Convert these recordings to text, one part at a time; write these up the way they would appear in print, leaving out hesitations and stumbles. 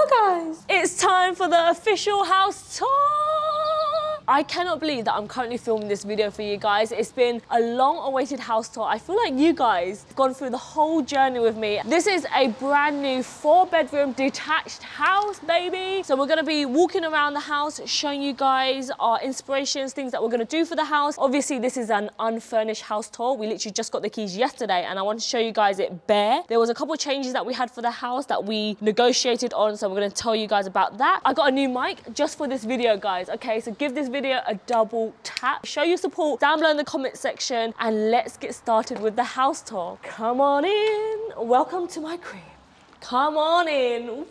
guys, it's time for the official house tour. I cannot believe that I'm currently filming this video for you guys. It's been a long-awaited house tour. I feel like you guys have gone through the whole journey with me. This is a brand new 4-bedroom detached house, baby. So we're gonna be walking around the house, showing you guys our inspirations, things that we're gonna do for the house. Obviously, this is an unfurnished house tour. We literally just got the keys yesterday and I want to show you guys it bare. There was a couple of changes that we had for the house that we negotiated on, so we're gonna tell you guys about that. I got a new mic just for this video, guys, okay? So give this video a double tap. Show your support down below in the comment section and let's get started with the house tour. Come on in. Welcome to my crib. Come on in. Woo!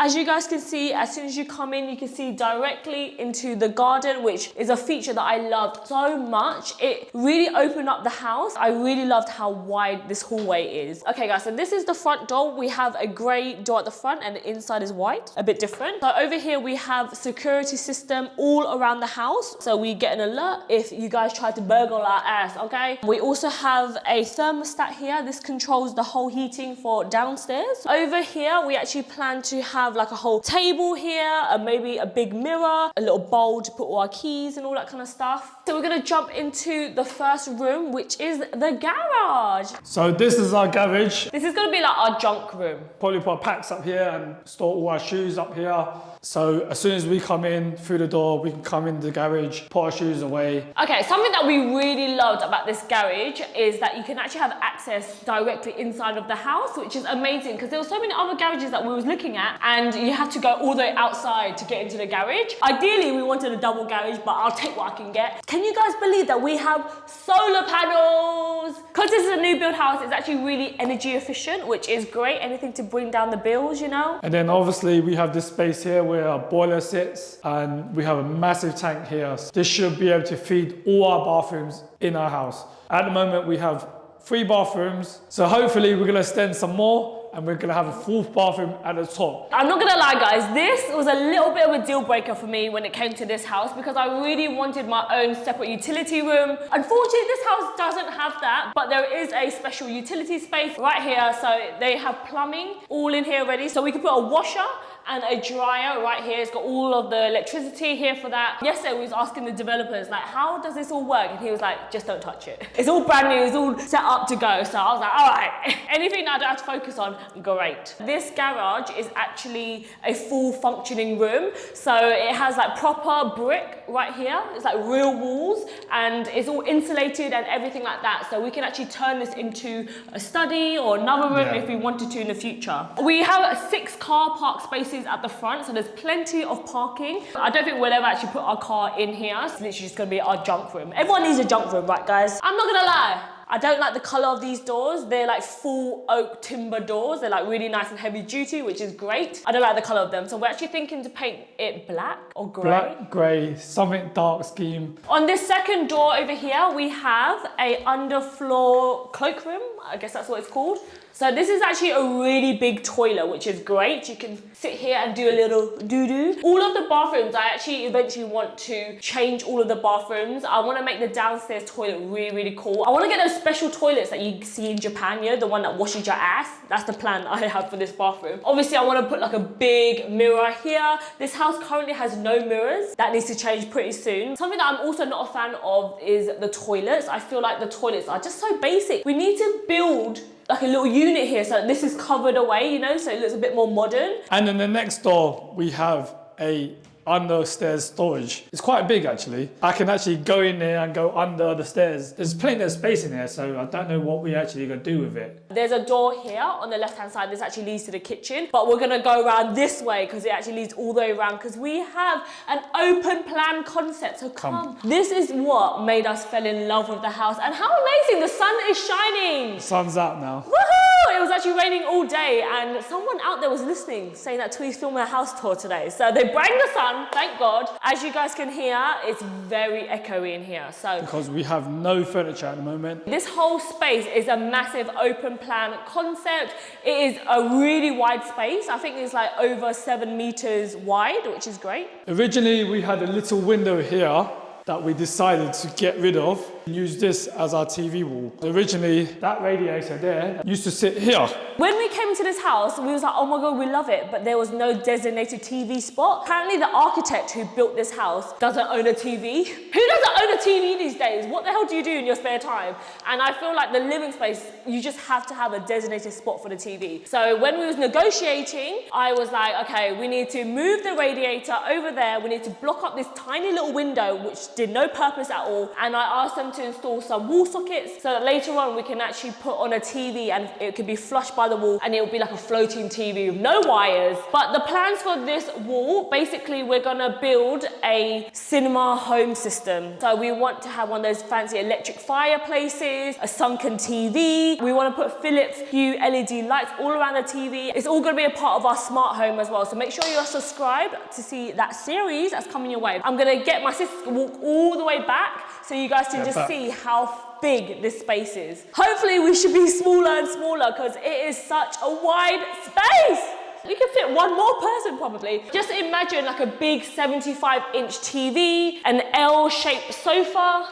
As you guys can see, as soon as you come in, you can see directly into the garden, which is a feature that I loved so much. It really opened up the house. I really loved how wide this hallway is. Okay guys, so this is the front door. We have a gray door at the front and the inside is white, a bit different. So over here we have security system all around the house. So we get an alert if you guys try to burgle our ass, okay? We also have a thermostat here. This controls the whole heating for downstairs. Over here, we actually plan to have like a whole table here, maybe a big mirror, a little bowl to put all our keys and all that kind of stuff. So we're gonna jump into the first room, which is the garage. So this is our garage. This is gonna be like our junk room. Probably put our packs up here and store all our shoes up here. So as soon as we come in through the door, we can come in the garage, put our shoes away. Okay, something that we really loved about this garage is that you can actually have access directly inside of the house, which is amazing because there were so many other garages that we was looking at and you have to go all the way outside to get into the garage. Ideally, we wanted a double garage, but I'll take what I can get. Can you guys believe that we have solar panels? Because this is a new build house, it's actually really energy efficient, which is great. Anything to bring down the bills, you know? And then obviously we have this space here where our boiler sits and we have a massive tank here. This should be able to feed all our bathrooms in our house. At the moment we have 3 bathrooms, so hopefully we're gonna extend some more and we're gonna have a 4th bathroom at the top. I'm not gonna lie guys, this was a little bit of a deal breaker for me when it came to this house because I really wanted my own separate utility room. Unfortunately, this house doesn't have that, but there is a special utility space right here. So they have plumbing all in here already. So we can put a washer and a dryer right here. It's got all of the electricity here for that. Yesterday we was asking the developers, like, how does this all work? And he was like, just don't touch it. It's all brand new, it's all set up to go. So I was like, all right, anything that I don't have to focus on, great. This garage is actually a full functioning room. So it has like proper brick right here. It's like real walls and it's all insulated and everything like that. So we can actually turn this into a study or another room if we wanted to in the future. We have 6 car park spaces at the front, so there's plenty of parking. I don't think we'll ever actually put our car in here. It's literally just gonna be our junk room. Everyone needs a junk room, right guys? I'm not gonna lie. I don't like the color of these doors. They're like full oak timber doors. They're like really nice and heavy duty, which is great. I don't like the color of them. So we're actually thinking to paint it black or gray. Black, gray, something dark scheme. On this second door over here, we have a underfloor cloakroom. I guess that's what it's called. So this is actually a really big toilet, which is great. You can sit here and do a little doo-doo. All of the bathrooms, I actually eventually want to change all of the bathrooms. I want to make the downstairs toilet really, really cool. I want to get those special toilets that you see in Japan, you know, the one that washes your ass. That's the plan I have for this bathroom. Obviously, I want to put like a big mirror here. This house currently has no mirrors. That needs to change pretty soon. Something that I'm also not a fan of is the toilets. I feel like the toilets are just so basic. We need to build like a little unit here so this is covered away, you know, so it looks a bit more modern. And then the next door, we have a understairs storage. It's quite big actually. I can actually go in there and go under the stairs. There's plenty of space in here, so I don't know what we actually gonna do with it. There's a door here on the left hand side. This actually leads to the kitchen, but we're gonna go around this way because it actually leads all the way around because we have an open plan concept. So come. This is what made us fall in love with the house. And how amazing, the sun is shining. Sun's out now. Woohoo! It was actually raining all day and someone out there was listening, saying that Thu's filming a house tour today. So they bring the sun, thank God. As you guys can hear, it's very echoey in here. So because we have no furniture at the moment. This whole space is a massive open plan concept. It is a really wide space. I think it's like over 7 meters wide, which is great. Originally, we had a little window here that we decided to get rid of. use this as our TV wall. Originally, that radiator there used to sit here. When we came to this house, we was like, oh my God, we love it, but there was no designated TV spot. Apparently the architect who built this house doesn't own a TV. Who doesn't own a TV these days? What the hell do you do in your spare time? And I feel like the living space, you just have to have a designated spot for the TV. So when we was negotiating, I was like, okay, we need to move the radiator over there. We need to block up this tiny little window, which did no purpose at all. And I asked them to install some wall sockets so that later on we can actually put on a TV and it could be flushed by the wall and it will be like a floating TV with no wires. But the plans for this wall, basically we're gonna build a cinema home system. So we want to have one of those fancy electric fireplaces, a sunken TV. We want to put Philips Hue LED lights all around the TV. It's all going to be a part of our smart home as well. So make sure you're subscribed to see that series that's coming your way. I'm going to get my sister to walk all the way back so you guys can just see how big this space is. Hopefully we should be smaller and smaller because it is such a wide space. You can fit one more person probably. Just imagine like a big 75-inch TV, an L-shaped sofa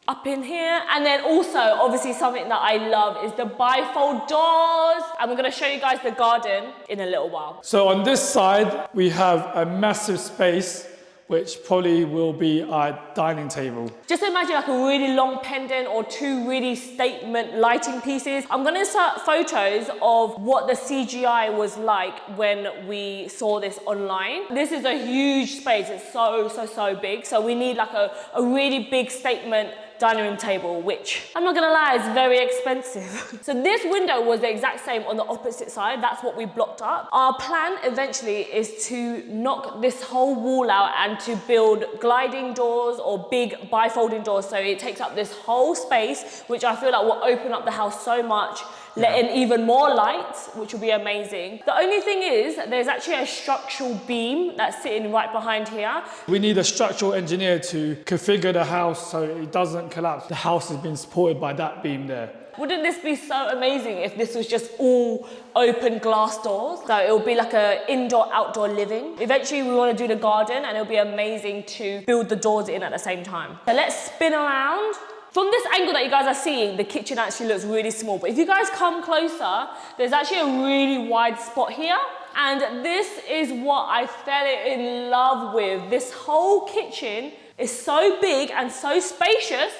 up in here. And then also, obviously something that I love is the bifold doors. And we're gonna show you guys the garden in a little while. So on this side, we have a massive space which probably will be our dining table. Just imagine like a really long pendant or two really statement lighting pieces. I'm gonna insert photos of what the CGI was like when we saw this online. This is a huge space, it's so big. So we need like a really big statement dining room table, which I'm not gonna lie, is very expensive. So this window was the exact same on the opposite side. That's what we blocked up. Our plan eventually is to knock this whole wall out and to build gliding doors or big bifolding doors. So it takes up this whole space, which I feel like will open up the house so much, let in even more light, which will be amazing. The only thing is, there's actually a structural beam that's sitting right behind here. We need a structural engineer to configure the house so it doesn't collapse. The house has been supported by that beam there. Wouldn't this be so amazing if this was just all open glass doors? So it will be like an indoor-outdoor living. Eventually we want to do the garden and it'll be amazing to build the doors in at the same time. So let's spin around. From this angle that you guys are seeing, the kitchen actually looks really small. But if you guys come closer, there's actually a really wide spot here. And this is what I fell in love with. This whole kitchen is so big and so spacious.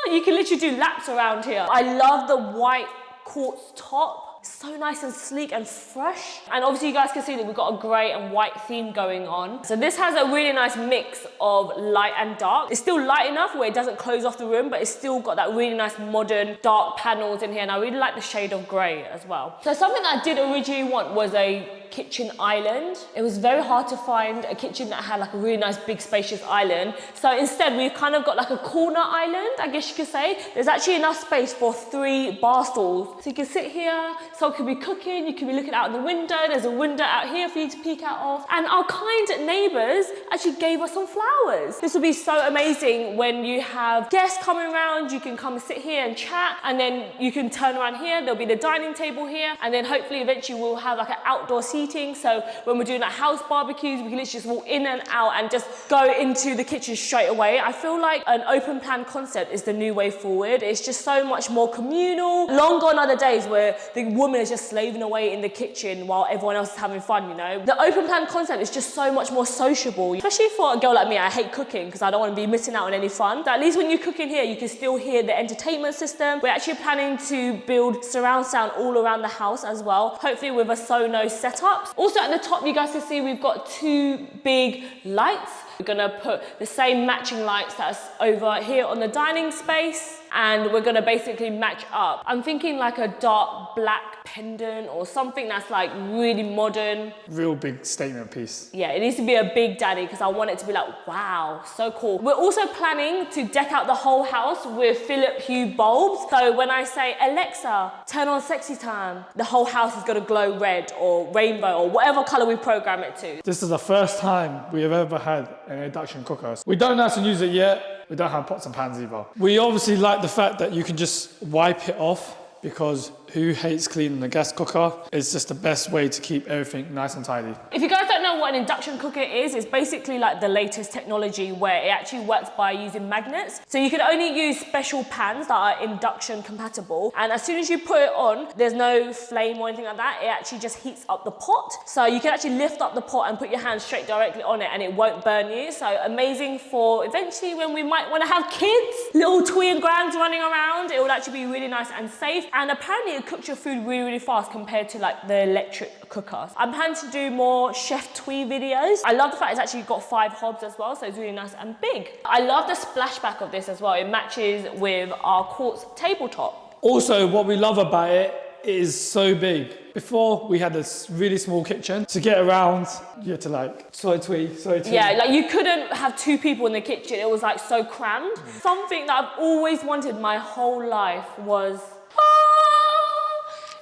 You can literally do laps around here. I love the white quartz top. It's so nice and sleek and fresh. And obviously you guys can see that we've got a grey and white theme going on. So this has a really nice mix of light and dark. It's still light enough where it doesn't close off the room, but it's still got that really nice modern dark panels in here. And I really like the shade of grey as well. So something that I did originally want was a kitchen island. It was very hard to find a kitchen that had like a really nice big spacious island. So instead we've kind of got like a corner island, I guess you could say. There's actually enough space for 3 bar stools. So you can sit here, someone could be cooking, you could be looking out the window. There's a window out here for you to peek out of. And our kind neighbours actually gave us some flowers. This will be so amazing when you have guests coming around. You can come and sit here and chat, and then you can turn around here. There'll be the dining table here, and then hopefully eventually we'll have like an outdoor seating. So when we're doing like house barbecues, we can literally just walk in and out and just go into the kitchen straight away. I feel like an open plan concept is the new way forward. It's just so much more communal. Long gone are the days where the woman is just slaving away in the kitchen while everyone else is having fun, you know? The open plan concept is just so much more sociable, especially for a girl like me. I hate cooking because I don't want to be missing out on any fun. So at least when you cook in here, you can still hear the entertainment system. We're actually planning to build surround sound all around the house as well, hopefully with a Sonos setup. Also at the top, you guys can see we've got 2 big lights. We're gonna put the same matching lights that's over here on the dining space, and we're gonna basically match up. I'm thinking like a dark black pendant or something that's like really modern. Real big statement piece. Yeah, it needs to be a big daddy because I want it to be like, wow, so cool. We're also planning to deck out the whole house with Philips Hue bulbs. So when I say, Alexa, turn on sexy time, the whole house is gonna glow red or rainbow or whatever color we program it to. This is the first time we have ever had an induction cooker. We don't know how to use it yet. We don't have pots and pans either. We obviously like the fact that you can just wipe it off, because who hates cleaning a gas cooker? It's just the best way to keep everything nice and tidy. If you guys don't know what what an induction cooker is, it's basically like the latest technology where it actually works by using magnets. So you can only use special pans that are induction compatible. And as soon as you put it on, there's no flame or anything like that. It actually just heats up the pot. So you can actually lift up the pot and put your hand straight directly on it and it won't burn you. So amazing for eventually when we might want to have kids, little twee and grands running around. It will actually be really nice and safe. And apparently it cooks your food really, really fast compared to like the electric cookers. I'm planning to do more Chef Twee videos. I love the fact it's actually got 5 hobs as well, so it's really nice and big. I love the splashback of this as well. It matches with our quartz tabletop. Also, what we love about it is so big. Before, we had this really small kitchen. To get around, you had to like, soy twee. Yeah, like you couldn't have 2 people in the kitchen. It was like so crammed. Something that I've always wanted my whole life was,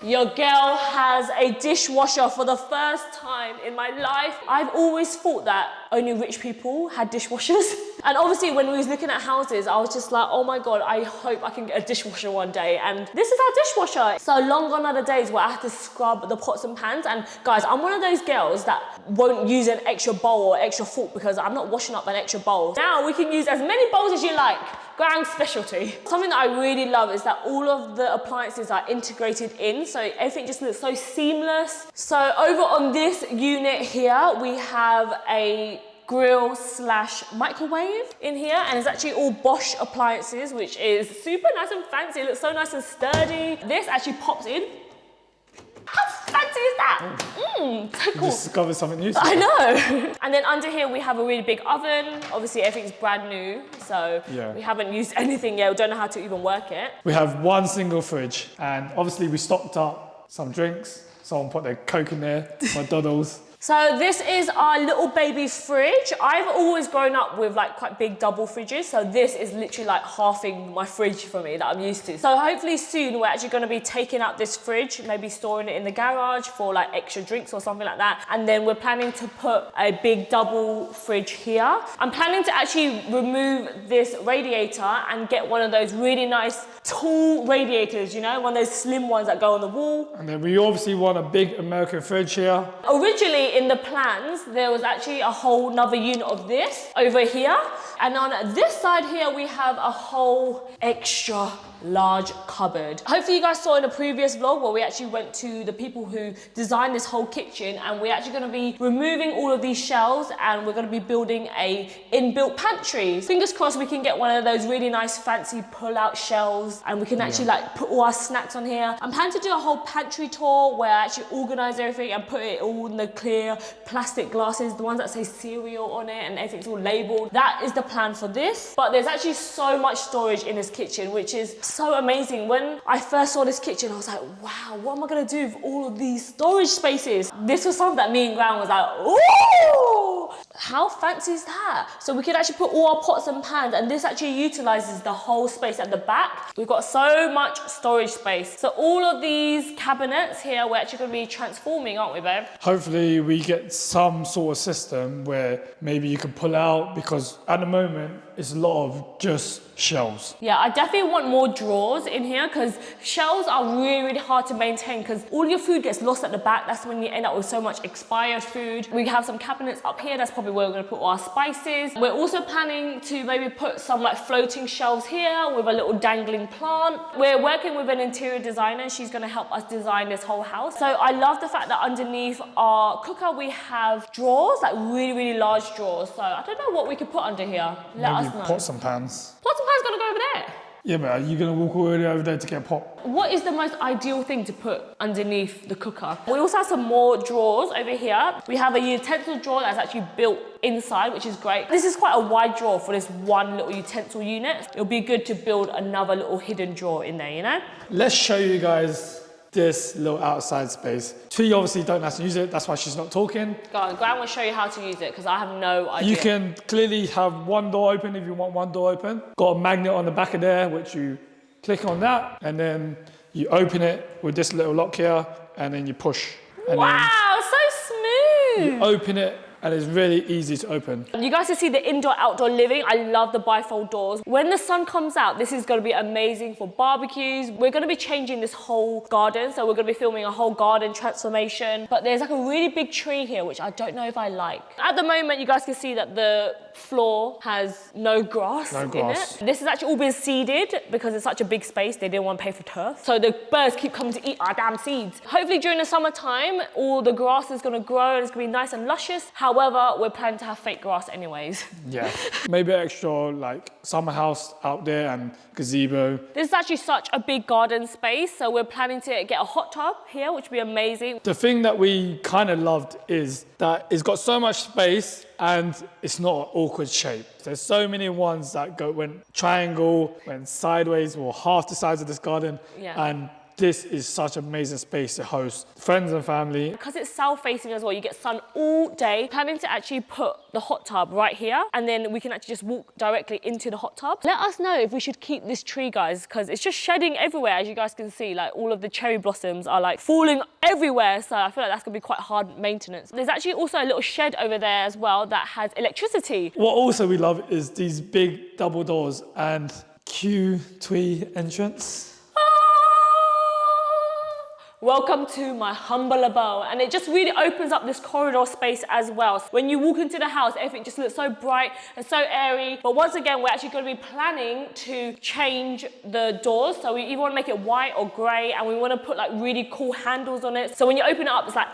your girl has a dishwasher for the first time in my life. I've always thought that only rich people had dishwashers. And obviously when we was looking at houses, I was just like, oh my God, I hope I can get a dishwasher one day. And this is our dishwasher. So long gone are the days where I have to scrub the pots and pans. And guys, I'm one of those girls that won't use an extra bowl or extra fork because I'm not washing up an extra bowl. Now we can use as many bowls as you like. Grand specialty. Something that I really love is that all of the appliances are integrated in, so everything just looks so seamless. So over on this unit here, we have a grill / microwave in here, and it's actually all Bosch appliances, which is super nice and fancy. It looks so nice and sturdy. This actually pops in. How fancy is that? So cool. You discovered something new. I know. And then under here we have a really big oven. Obviously everything's brand new, so we haven't used anything yet. We don't know how to even work it. We have one single fridge, and obviously we stocked up some drinks. Someone put their Coke in there, McDonald's. So this is our little baby fridge. I've always grown up with like quite big double fridges, so this is literally like halving my fridge for me that I'm used to. So hopefully soon we're actually gonna be taking out this fridge, maybe storing it in the garage for like extra drinks or something like that. And then we're planning to put a big double fridge here. I'm planning to actually remove this radiator and get one of those really nice tall radiators, you know, one of those slim ones that go on the wall. And then we obviously want a big American fridge here. Originally, in the plans, there was actually a whole nother unit of this over here. And on this side here, we have a whole extra large cupboard. Hopefully you guys saw in a previous vlog where we actually went to the people who designed this whole kitchen, and we're actually gonna be removing all of these shelves and we're gonna be building a inbuilt pantry. Fingers crossed we can get one of those really nice fancy pull-out shelves and we can actually like put all our snacks on here. I'm planning to do a whole pantry tour where I actually organize everything and put it all in the clear plastic glasses, the ones that say cereal on it and everything's all labeled. That is the plan for this. But there's actually so much storage in this kitchen, which is so amazing. When I first saw this kitchen, I was like, wow, what am I gonna do with all of these storage spaces? This was something that me and Gran was like, ooh, how fancy is that? So we could actually put all our pots and pans, and this actually utilizes the whole space at the back. We've got so much storage space. So all of these cabinets here, we're actually gonna be transforming, aren't we, babe? Hopefully we get some sort of system where maybe you can pull out, because at the moment it's a lot of just shelves. Yeah, I definitely want more drawers in here because shelves are really, really hard to maintain because all your food gets lost at the back. That's when you end up with so much expired food. We have some cabinets up here. That's probably where we're gonna put all our spices. We're also planning to maybe put some like floating shelves here with a little dangling plant. We're working with an interior designer. She's gonna help us design this whole house. So I love the fact that underneath our cooker, we have drawers, like really, really large drawers. So I don't know what we could put under here. Let us know. Pots and pans. Pots and pans gonna go over there. Yeah, but are you gonna walk all the way over there to get a pot? What is the most ideal thing to put underneath the cooker? We also have some more drawers over here. We have a utensil drawer that's actually built inside, which is great. This is quite a wide drawer for this one little utensil unit. It'll be good to build another little hidden drawer in there, you know? Let's show you guys this little outside space. Twee obviously don't have to use it, that's why she's not talking. Go on, Gran will show you how to use it because I have no idea. You can clearly have one door open if you want one door open. Got a magnet on the back of there, which you click on that, and then you open it with this little lock here, and then you push. And wow, so smooth! you open it, and it's really easy to open. You guys can see the indoor-outdoor living. I love the bifold doors. When the sun comes out, this is going to be amazing for barbecues. We're going to be changing this whole garden, so we're going to be filming a whole garden transformation. But there's like a really big tree here, which I don't know if I like. At the moment, you guys can see that the floor has no grass in it. This has actually all been seeded because it's such a big space. They didn't want to pay for turf. So the birds keep coming to eat our damn seeds. Hopefully during the summertime, all the grass is going to grow and it's going to be nice and luscious. However, we're planning to have fake grass anyways. Yeah, maybe extra like summer house out there and gazebo. This is actually such a big garden space. So we're planning to get a hot tub here, which would be amazing. The thing that we kind of loved is that it's got so much space and it's not an awkward shape. There's so many ones that went triangle, went sideways, or half the size of this garden. Yeah. And this is such an amazing space to host friends and family. Because it's south-facing as well, you get sun all day. Planning to actually put the hot tub right here, and then we can actually just walk directly into the hot tub. Let us know if we should keep this tree, guys, because it's just shedding everywhere, as you guys can see. Like, all of the cherry blossoms are like falling everywhere, so I feel like that's gonna be quite hard maintenance. There's actually also a little shed over there as well that has electricity. What also we love is these big double doors and xThuyLe entrance. Welcome to my humble abode. And it just really opens up this corridor space as well. When you walk into the house, everything just looks so bright and so airy. But once again, we're actually going to be planning to change the doors. So we either want to make it white or grey, and we want to put like really cool handles on it. So when you open it up, it's like,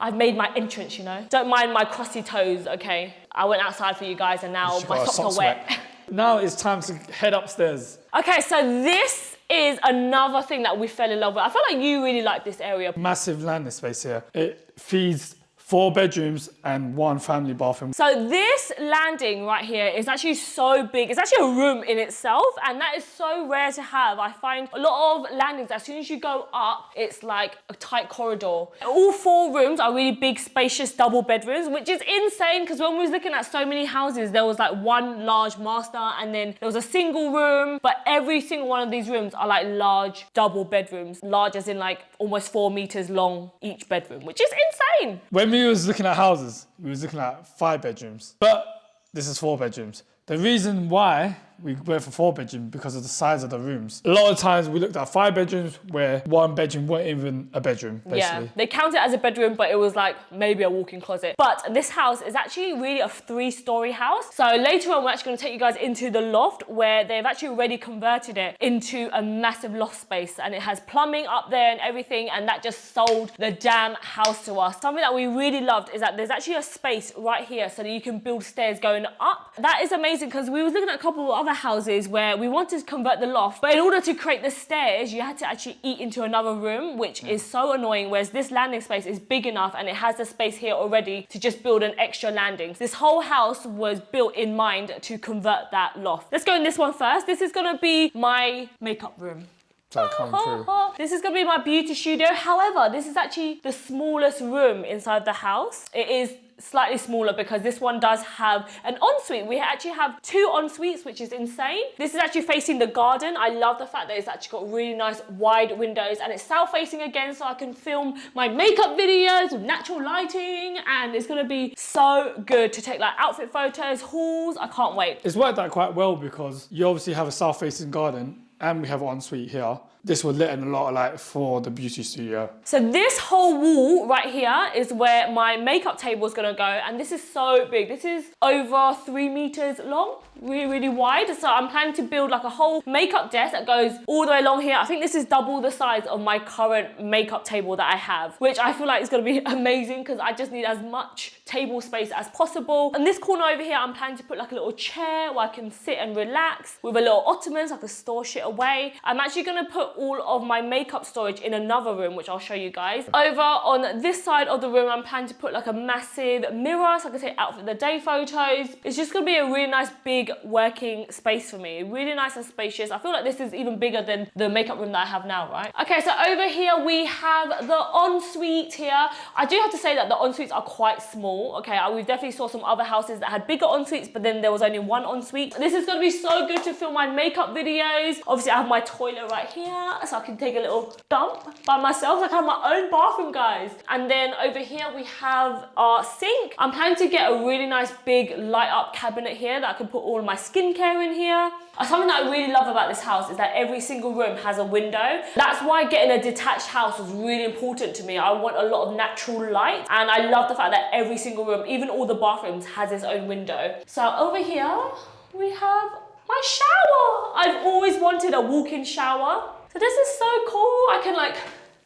I've made my entrance, you know? Don't mind my crusty toes, okay? I went outside for you guys and now my socks are wet. Now it's time to head upstairs. Okay, so this is another thing that we fell in love with. I feel like you really like this area. Massive landing space here. It feeds 4 bedrooms and 1 family bathroom. So this landing right here is actually so big. It's actually a room in itself, and that is so rare to have. I find a lot of landings, as soon as you go up, it's like a tight corridor. All 4 rooms are really big, spacious double bedrooms, which is insane because when we was looking at so many houses, there was like one large master and then there was a single room, but every single one of these rooms are like large double bedrooms. Large as in like almost 4 meters long each bedroom, which is insane. When we was looking at houses, we was looking at 5 bedrooms, but this is 4 bedrooms. The reason why we went for 4 bedroom because of the size of the rooms. A lot of times we looked at 5 bedrooms where 1 bedroom weren't even a bedroom, basically. Yeah, they count it as a bedroom, but it was like maybe a walk-in closet. But this house is actually really a 3-story house. So later on, we're actually gonna take you guys into the loft where they've actually already converted it into a massive loft space, and it has plumbing up there and everything, and that just sold the damn house to us. Something that we really loved is that there's actually a space right here so that you can build stairs going up. That is amazing because we was looking at a couple of other houses where we wanted to convert the loft, but in order to create the stairs, you had to actually eat into another room, which is so annoying, whereas this landing space is big enough and it has the space here already to just build an extra landing. This whole house was built in mind to convert that loft. Let's go in this one first. This is gonna be my makeup room. This is gonna be my beauty studio. However, this is actually the smallest room inside the house. It is slightly smaller because this one does have an ensuite. We actually have 2 ensuites, which is insane. This is actually facing the garden. I love the fact that it's actually got really nice wide windows, and it's south facing again, so I can film my makeup videos with natural lighting, and it's gonna be so good to take like outfit photos, hauls. I can't wait. It's worked out quite well because you obviously have a south facing garden and we have an ensuite here. This will let in a lot of light for the beauty studio. So this whole wall right here is where my makeup table is gonna go, and this is so big. This is over 3 meters long, really, really wide. So I'm planning to build like a whole makeup desk that goes all the way along here. I think this is double the size of my current makeup table that I have, which I feel like is gonna be amazing because I just need as much table space as possible. And this corner over here, I'm planning to put like a little chair where I can sit and relax with a little ottoman so I can store shit away. I'm actually gonna put all of my makeup storage in another room, which I'll show you guys. Over on this side of the room, I'm planning to put like a massive mirror so I can take outfit of the day photos. It's just gonna be a really nice big working space for me. Really nice and spacious. I feel like this is even bigger than the makeup room that I have now, right? Okay, so over here we have the ensuite here. I do have to say that the ensuites are quite small. Okay, we definitely saw some other houses that had bigger ensuites, but then there was only 1 ensuite. This is gonna be so good to film my makeup videos. Obviously I have my toilet right here. so I can take a little dump by myself. I can have my own bathroom, guys. And then over here we have our sink. I'm planning to get a really nice big light up cabinet here that I can put all of my skincare in here. Something that I really love about this house is that every single room has a window. That's why getting a detached house was really important to me. I want a lot of natural light, and I love the fact that every single room, even all the bathrooms, has its own window. So over here, we have my shower. I've always wanted a walk-in shower. So this is so cool. I can like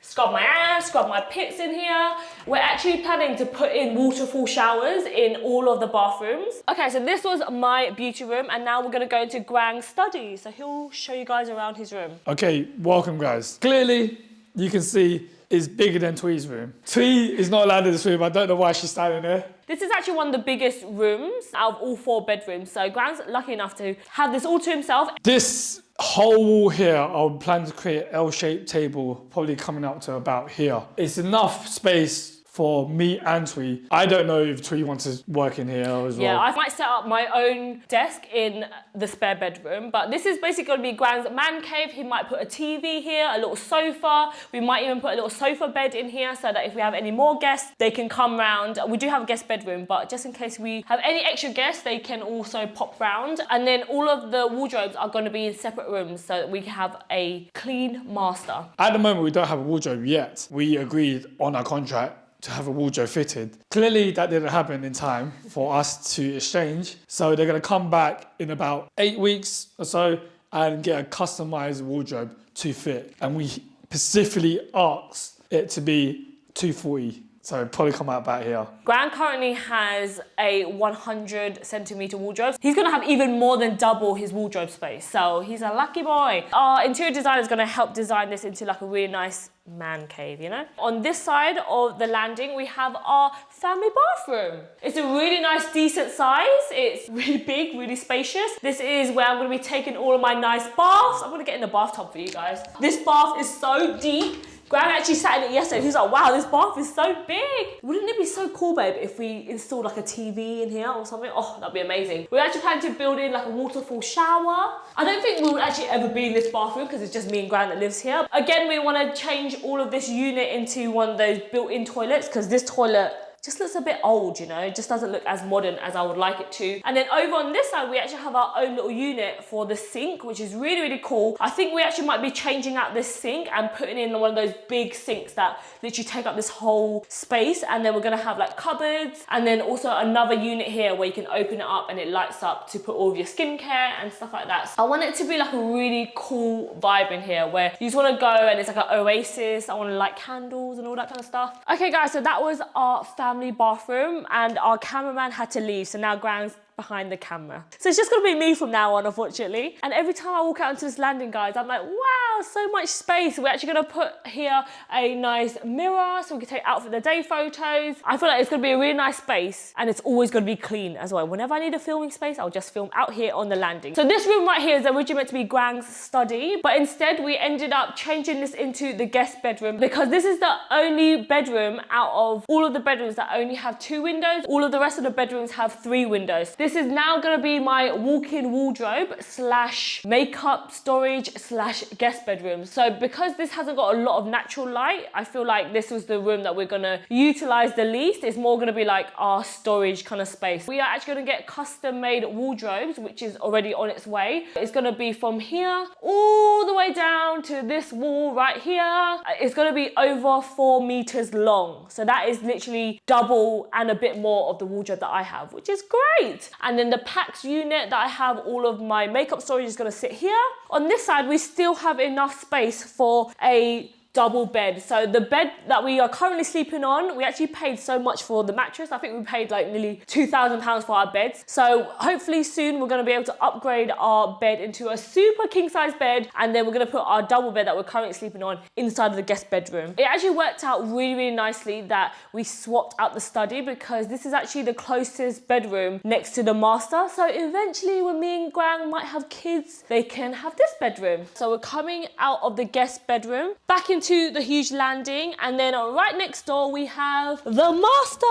scrub my ass, scrub my pits in here. We're actually planning to put in waterfall showers in all of the bathrooms. Okay, so this was my beauty room, and now we're gonna go into Grang's study. So he'll show you guys around his room. Okay, welcome guys. Clearly, you can see it's bigger than Thui's room. Thui is not allowed in this room. I don't know why she's standing there. This is actually one of the biggest rooms out of all 4 bedrooms. So Grang's lucky enough to have this all to himself. This whole wall here, I'll plan to create an L-shaped table, probably coming up to about here. It's enough space for me and Thui. I don't know if Thui wants to work in here as well. Yeah, I might set up my own desk in the spare bedroom, but this is basically going to be Grang's man cave. He might put a TV here, a little sofa. We might even put a little sofa bed in here so that if we have any more guests, they can come round. We do have a guest bedroom, but just in case we have any extra guests, they can also pop round. And then all of the wardrobes are going to be in separate rooms so that we have a clean master. At the moment, we don't have a wardrobe yet. We agreed on our contract to have a wardrobe fitted. Clearly that didn't happen in time for us to exchange. So they're gonna come back in about 8 weeks or so and get a customized wardrobe to fit. And we specifically asked it to be 240. So it'll probably come out about here. Grang currently has a 100 centimeter wardrobe. He's gonna have even more than double his wardrobe space. So he's a lucky boy. Our interior designer is gonna help design this into like a really nice man cave, you know? On this side of the landing, we have our family bathroom. It's a really nice, decent size. It's really big, really spacious. This is where I'm gonna be taking all of my nice baths. I'm gonna get in the bathtub for you guys. This bath is so deep. Grang actually sat in it yesterday. He was like, wow, this bath is so big. Wouldn't it be so cool, babe, if we installed like a TV in here or something? Oh, that'd be amazing. We're actually planning to build in like a waterfall shower. I don't think we would actually ever be in this bathroom because it's just me and Grang that lives here. Again, we want to change all of this unit into one of those built-in toilets because this toilet just looks a bit old, you know? It just doesn't look as modern as I would like it to. And then over on this side, we actually have our own little unit for the sink, which is really, really cool. I think we actually might be changing out this sink and putting in one of those big sinks that literally take up this whole space. And then we're gonna have like cupboards and then also another unit here where you can open it up and it lights up to put all of your skincare and stuff like that. So I want it to be like a really cool vibe in here where you just wanna go and it's like an oasis. I wanna light candles and all that kind of stuff. Okay guys, so that was our family bathroom and our cameraman had to leave, so now Grang's behind the camera. So it's just gonna be me from now on, unfortunately. And every time I walk out into this landing, guys, I'm like, wow, so much space. We're actually gonna put here a nice mirror so we can take out for the day photos. I feel like it's gonna be a really nice space and it's always gonna be clean as well. Whenever I need a filming space, I'll just film out here on the landing. So this room right here is originally meant to be Grang's study, but instead we ended up changing this into the guest bedroom because this is the only bedroom out of all of the bedrooms that only have 2 windows. All of the rest of the bedrooms have 3 windows. This is now gonna be my walk-in wardrobe slash makeup storage slash guest bedroom. So because this hasn't got a lot of natural light, I feel like this was the room that we're gonna utilize the least. It's more gonna be like our storage kind of space. We are actually gonna get custom made wardrobes, which is already on its way. It's gonna be from here all the way down to this wall right here. It's gonna be over 4 meters long. So that is literally double and a bit more of the wardrobe that I have, which is great. And then the PAX unit that I have all of my makeup storage is gonna sit here. On this side, we still have enough space for a double bed. So the bed that we are currently sleeping on, we actually paid so much for the mattress. I think we paid like nearly £2,000 for our beds. So hopefully soon we're gonna be able to upgrade our bed into a super king size bed, and then we're gonna put our double bed that we're currently sleeping on inside of the guest bedroom. It actually worked out really, really nicely that we swapped out the study because this is actually the closest bedroom next to the master. So eventually when me and Grang might have kids, they can have this bedroom. So we're coming out of the guest bedroom, back into the huge landing, and then right next door we have the master.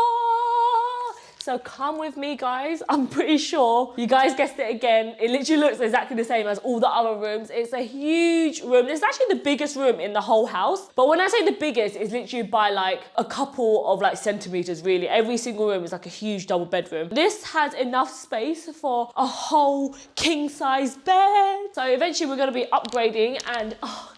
So come with me, guys. I'm pretty sure you guys guessed it again. It literally looks exactly the same as all the other rooms. It's a huge room. It's actually the biggest room in the whole house. But when I say the biggest, it's literally by like a couple of like centimeters, really. Every single room is like a huge double bedroom. This has enough space for a whole king size bed. So eventually we're gonna be upgrading, and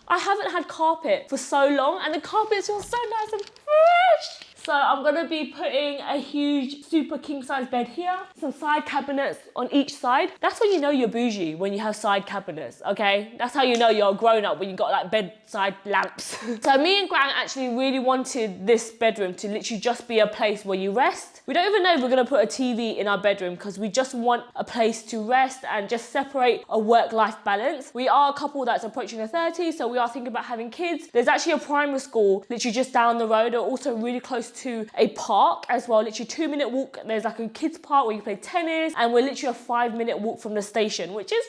I haven't had carpet for so long, and the carpet feels so nice and fresh. So I'm gonna be putting a huge super king size bed here, some side cabinets on each side. That's when you know you're bougie, when you have side cabinets, okay? That's how you know you're a grown up, when you got like bedside lamps. So me and Gran actually really wanted this bedroom to literally just be a place where you rest. We don't even know if we're gonna put a TV in our bedroom because we just want a place to rest and just separate a work-life balance. We are a couple that's approaching the 30s, so we are thinking about having kids. There's actually a primary school literally just down the road, or also really close to a park as well, literally 2-minute walk. There's like a kids park where you play tennis, and we're literally a 5-minute walk from the station, which is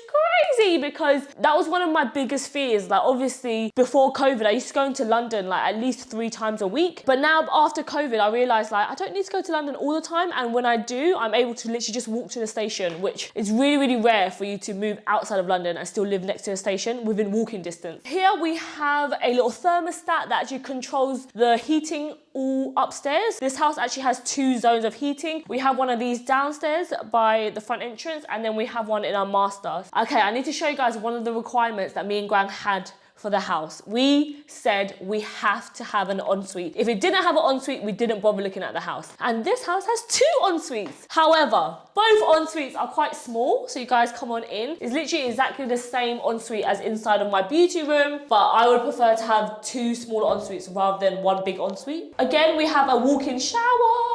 crazy because that was one of my biggest fears. Like obviously before COVID, I used to go into London like at least 3 times a week. But now after COVID, I realized like I don't need to go to London all the time. And when I do, I'm able to literally just walk to the station, which is really, really rare for you to move outside of London and still live next to the station within walking distance. Here we have a little thermostat that actually controls the heating all upstairs. This house actually has 2 zones of heating. We have one of these downstairs by the front entrance, and then we have one in our master. Okay, I need to show you guys one of the requirements that me and Gran had for the house. We said we have to have an ensuite. If it didn't have an ensuite, we didn't bother looking at the house. And this house has 2 ensuites. However, both ensuites are quite small, so you guys come on in. It's literally exactly the same ensuite as inside of my beauty room, but I would prefer to have 2 smaller ensuites rather than 1 big ensuite. Again, we have a walk-in shower.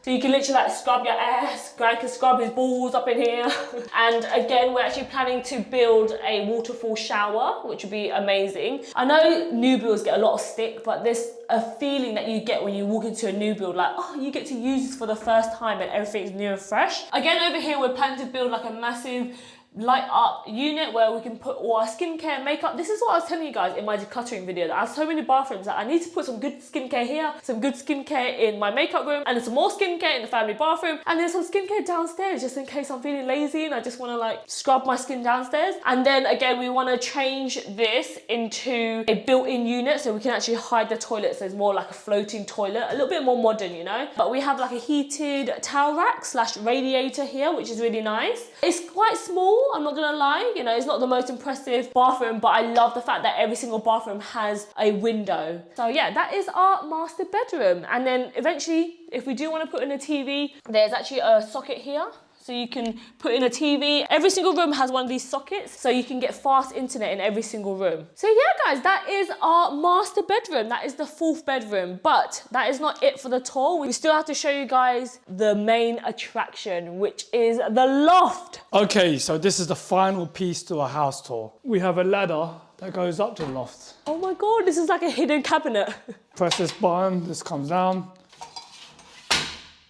So you can literally like scrub your ass, Gran can scrub his balls up in here. And again, we're actually planning to build a waterfall shower, which would be amazing. I know new builds get a lot of stick, but there's a feeling that you get when you walk into a new build, like, oh, you get to use this for the first time and everything's new and fresh. Again, over here, we're planning to build like a massive light up unit where we can put all our skincare and makeup. This is what I was telling you guys in my decluttering video, that I have so many bathrooms that I need to put some good skincare here, some good skincare in my makeup room, and then some more skincare in the family bathroom, and then some skincare downstairs just in case I'm feeling lazy and I just want to like scrub my skin downstairs. And then again, we want to change this into a built-in unit so we can actually hide the toilet, so it's more like a floating toilet, a little bit more modern, you know. But we have like a heated towel rack / radiator here, which is really nice. It's quite small, I'm not gonna lie, you know, it's not the most impressive bathroom, but I love the fact that every single bathroom has a window. So yeah, that is our master bedroom. And then eventually, if we do want to put in a TV, there's actually a socket here. So you can put in a TV. Every single room has one of these sockets, so you can get fast internet in every single room. So yeah, guys, that is our master bedroom. That is the 4th bedroom, but that is not it for the tour. We still have to show you guys the main attraction, which is the loft. Okay, so this is the final piece to our house tour. We have a ladder that goes up to the loft. Oh my God, this is like a hidden cabinet. Press this button, this comes down.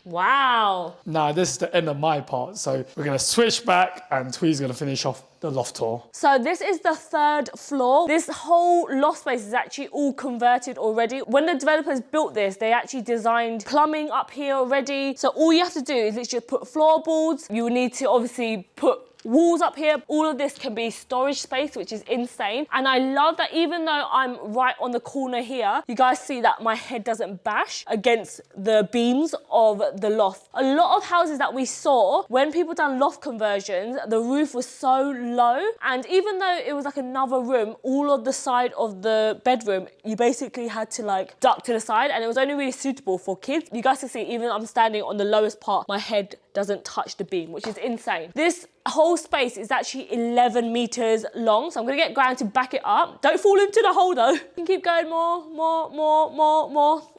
Wow. Now, this is the end of my part, so we're gonna switch back and Twee's gonna finish off the loft tour. So this is the 3rd floor. This whole loft space is actually all converted already. When the developers built this, they actually designed plumbing up here already. So all you have to do is literally put floorboards. You will need to obviously put walls up here. All of this can be storage space, which is insane. And I love that even though I'm right on the corner here, you guys see that my head doesn't bash against the beams of the loft. A lot of houses that we saw, when people done loft conversions, the roof was so low. And even though it was like another room, all of the side of the bedroom, you basically had to like duck to the side, and it was only really suitable for kids. You guys can see, even I'm standing on the lowest part, my head doesn't touch the beam, which is insane. This whole space is actually 11 meters long, so I'm gonna get Gran to back it up. Don't fall into the hole though. You can keep going more.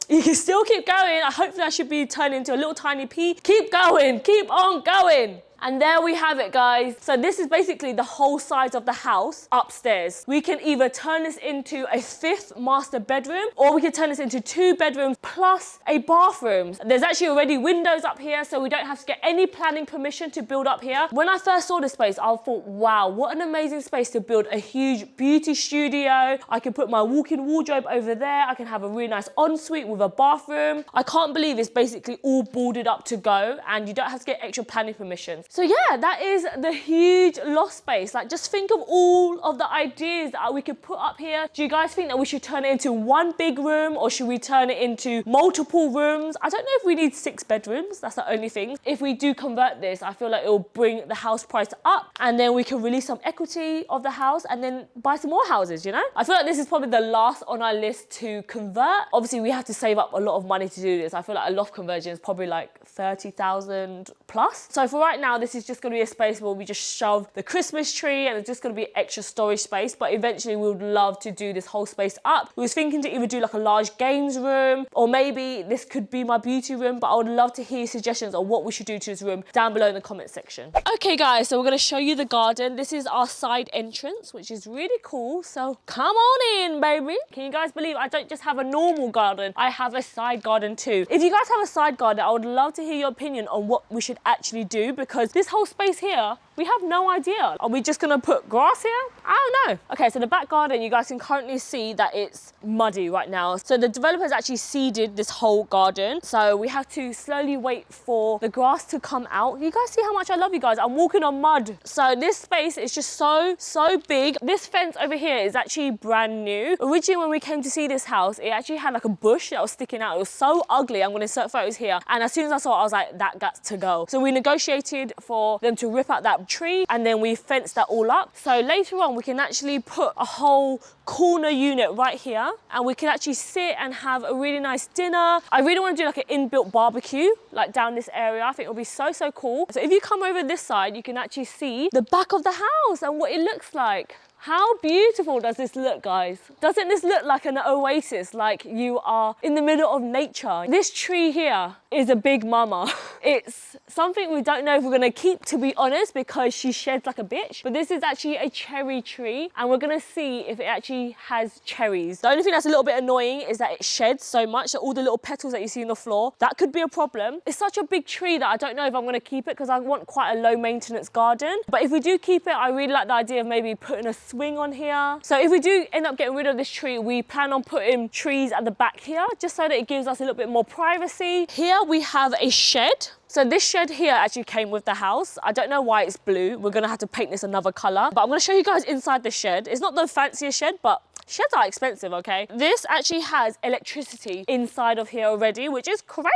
You can still keep going. Hopefully I should be turning into a little tiny pea. Keep going, keep on going. And there we have it, guys. So this is basically the whole size of the house upstairs. We can either turn this into a 5th master bedroom, or we can turn this into 2 bedrooms plus a bathroom. There's actually already windows up here, so we don't have to get any planning permission to build up here. When I first saw this space, I thought, wow, what an amazing space to build a huge beauty studio. I can put my walk-in wardrobe over there. I can have a really nice ensuite with a bathroom. I can't believe it's basically all boarded up to go, and you don't have to get extra planning permissions. So yeah, that is the huge loft space. Like, just think of all of the ideas that we could put up here. Do you guys think that we should turn it into one big room, or should we turn it into multiple rooms? I don't know if we need 6 bedrooms. That's the only thing. If we do convert this, I feel like it will bring the house price up, and then we can release some equity of the house and then buy some more houses, you know? I feel like this is probably the last on our list to convert. Obviously, we have to save up a lot of money to do this. I feel like a loft conversion is probably like 30,000 plus. So for right now, this is just going to be a space where we just shove the Christmas tree, and it's just going to be extra storage space. But eventually, we would love to do this whole space up. We was thinking to either do like a large games room, or maybe this could be my beauty room. But I would love to hear suggestions on what we should do to this room down below in the comment section. Okay, guys, so we're going to show you the garden. This is our side entrance, which is really cool. So come on in, baby. Can you guys believe I don't just have a normal garden? I have a side garden too. If you guys have a side garden, I would love to hear your opinion on what we should actually do, because this whole space here, we have no idea. Are we just gonna put grass here? I don't know. Okay, so the back garden, you guys can currently see that it's muddy right now. So the developers actually seeded this whole garden. So we have to slowly wait for the grass to come out. You guys see how much I love you guys? I'm walking on mud. So this space is just so big. This fence over here is actually brand new. Originally, when we came to see this house, it actually had like a bush that was sticking out. It was so ugly. I'm gonna insert photos here. And as soon as I saw it, I was like, that got to go. So we negotiated for them to rip out that tree, and then we fenced that all up. So later on, we can actually put a whole corner unit right here, and we can actually sit and have a really nice dinner. I really want to do like an inbuilt barbecue, like down this area. I think it'll be so cool. So if you come over this side, you can actually see the back of the house and what it looks like. How beautiful does this look, guys? Doesn't this look like an oasis, like you are in the middle of nature? This tree here is a big mama. It's something we don't know if we're gonna keep, to be honest, because she sheds like a bitch. But this is actually a cherry tree, and we're gonna see if it actually has cherries. The only thing that's a little bit annoying is that it sheds so much, that all the little petals that you see on the floor, that could be a problem. It's such a big tree that I don't know if I'm gonna keep it, because I want quite a low maintenance garden. But if we do keep it, I really like the idea of maybe putting a swing on here. So if we do end up getting rid of this tree, we plan on putting trees at the back here, just so that it gives us a little bit more privacy. Here we have a shed. So this shed here actually came with the house. I don't know why it's blue. We're gonna have to paint this another color, but I'm gonna show you guys inside the shed. It's not the fanciest shed, but sheds are expensive, okay? This actually has electricity inside of here already, which is crazy.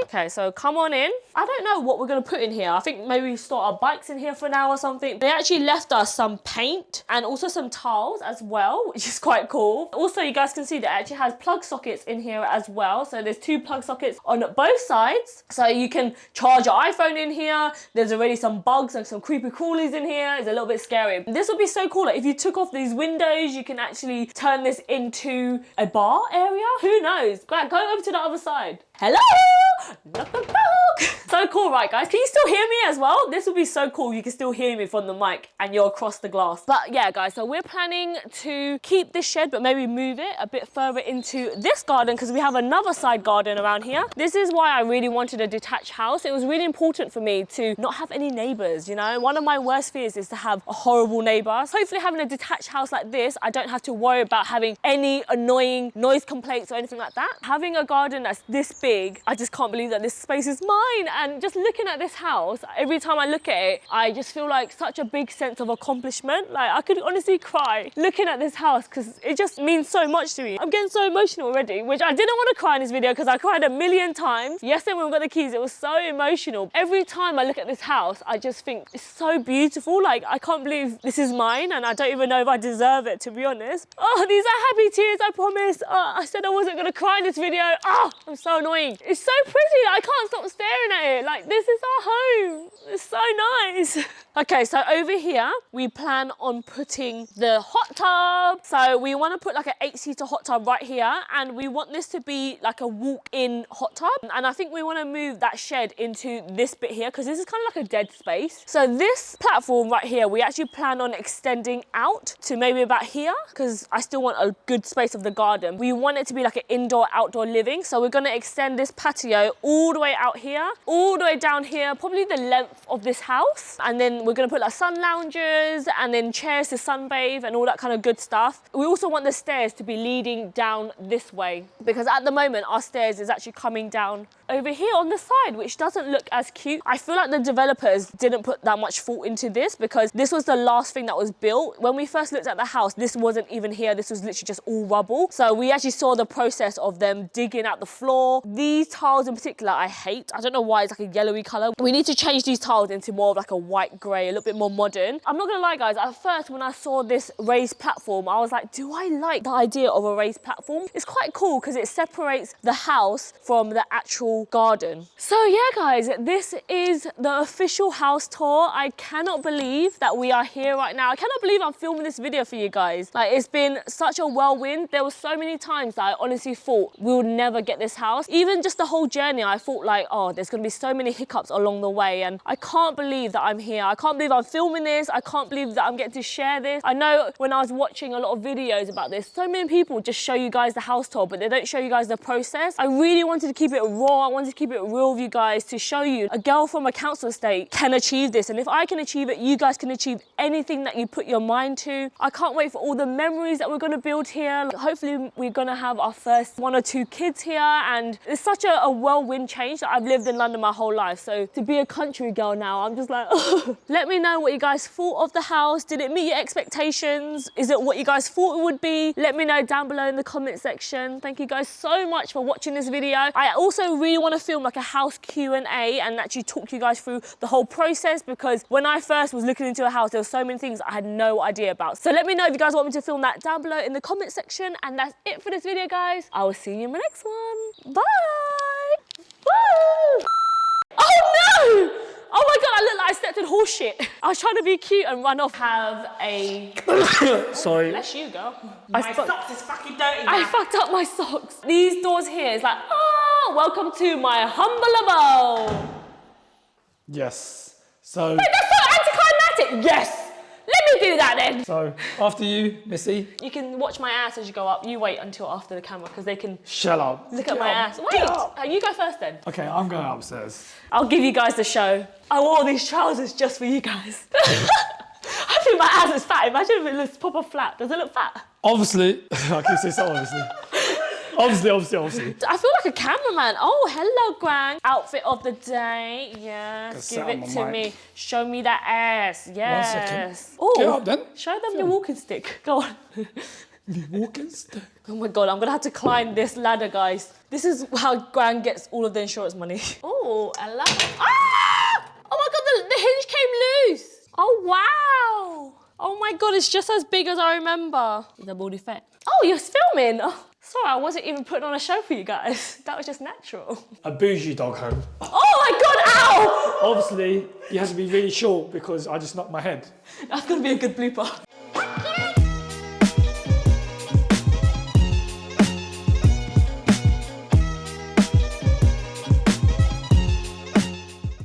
Okay, so come on in. I don't know what we're gonna put in here. I think maybe we store our bikes in here for now or something. They actually left us some paint and also some tiles as well, which is quite cool. Also, you guys can see that it actually has plug sockets in here as well. So there's 2 plug sockets on both sides. So you can charge your iPhone in here. There's already some bugs and some creepy crawlies in here. It's a little bit scary. This would be so cool. Like, if you took off these windows, you can actually turn this into a bar area. Who knows? Go over to the other side. Hello! Knock, knock, knock. So cool, right, guys? Can you still hear me as well? This would be so cool. You can still hear me from the mic and you're across the glass. But yeah, guys, so we're planning to keep this shed, but maybe move it a bit further into this garden, because we have another side garden around here. This is why I really wanted a detached house. It was really important for me to not have any neighbors, you know? One of my worst fears is to have a horrible neighbor. So hopefully having a detached house like this, I don't have to worry about having any annoying noise complaints or anything like that. Having a garden that's this big, I just can't believe that this space is mine. And just looking at this house, every time I look at it, I just feel like such a big sense of accomplishment. Like, I could honestly cry looking at this house, because it just means so much to me. I'm getting so emotional already, which I didn't want to cry in this video because I cried a million times. Yesterday when we got the keys, it was so emotional. Every time I look at this house, I just think it's so beautiful. Like, I can't believe this is mine, and I don't even know if I deserve it, to be honest. Oh, these are happy tears, I promise. Oh, I said I wasn't going to cry in this video. Oh, I'm so annoying. It's so pretty. Literally, I can't stop staring at it. Like, this is our home. It's so nice. Okay, so over here, we plan on putting the hot tub. So we want to put like an 8-seater hot tub right here. And we want this to be like a walk-in hot tub. And I think we want to move that shed into this bit here because this is kind of like a dead space. So this platform right here, we actually plan on extending out to maybe about here because I still want a good space of the garden. We want it to be like an indoor-outdoor living. So we're going to extend this patio all the way out here, all the way down here, probably the length of this house. And then we're going to put like sun loungers and then chairs to sunbathe and all that kind of good stuff. We also want the stairs to be leading down this way because at the moment our stairs is actually coming down over here on the side, which doesn't look as cute. I feel like the developers didn't put that much thought into this because this was the last thing that was built. When we first looked at the house, this wasn't even here. This was literally just all rubble. So we actually saw the process of them digging out the floor. These tiles in particular, I hate. I don't know why it's like a yellowy color. We need to change these tiles into more of like a white gray, a little bit more modern. I'm not gonna lie, guys. At first, when I saw this raised platform, I was like, do I like the idea of a raised platform? It's quite cool because it separates the house from the actual garden. So yeah, guys, this is the official house tour. I cannot believe that we are here right now. I cannot believe I'm filming this video for you guys. Like, it's been such a whirlwind. There were so many times that I honestly thought we would never get this house. Even just the whole journey, I thought like, oh, there's gonna be so many hiccups along the way. And I can't believe that I'm here. I can't believe I'm filming this. I can't believe that I'm getting to share this. I know when I was watching a lot of videos about this, so many people just show you guys the house tour, but they don't show you guys the process. I really wanted to keep it raw. I wanted to keep it real with you guys to show you a girl from a council estate can achieve this. And if I can achieve it, you guys can achieve anything that you put your mind to. I can't wait for all the memories that we're gonna build here. Hopefully we're gonna have our first 1 or 2 kids here. And it's such a whirlwind change that I've lived in London my whole life. So to be a country girl now, I'm just like, oh. Let me know what you guys thought of the house. Did it meet your expectations? Is it what you guys thought it would be? Let me know down below in the comment section. Thank you guys so much for watching this video. I also really want to film like a house Q&A and actually talk you guys through the whole process because when I first was looking into a house, there were so many things I had no idea about. So let me know if you guys want me to film that down below in the comment section. And that's it for this video, guys. I will see you in my next one. Bye. Woo! Oh no! Oh my God, I look like I stepped in horse shit. I was trying to be cute and run off. Have a... Sorry. Bless you, girl. My socks is fucking dirty now. I fucked up my socks. These doors here is like, oh, welcome to my humble abode. Yes. So. Wait, that's so anticlimactic. Yes. Let me do that then. So after you, Missy. You can watch my ass as you go up. You wait until after the camera because they can Shut up. look at my ass. Wait, you go first then. Okay, I'm going upstairs. I'll give you guys the show. I wore these trousers just for you guys. I think my ass is fat. Imagine if it looks proper flat. Does it look fat? Obviously, I can say so obviously. Obviously. I feel like a cameraman. Oh, hello, Gran. Outfit of the day. Yes, give it to me. Show me that ass. Yes. 1 second. Oh, Get up then. show them your walking stick. Go on. The walking stick. Oh my God, I'm gonna have to climb this ladder, guys. This is how Gran gets all of the insurance money. Oh, I love it. Ah! Oh my God, the hinge came loose. Oh, wow. Oh my God, it's just as big as I remember. The body fat. Oh, you're filming. Oh, sorry, I wasn't even putting on a show for you guys. That was just natural. A bougie dog home. Oh my God, ow! Obviously, you have to be really short because I just knocked my head. That's gonna be a good blooper.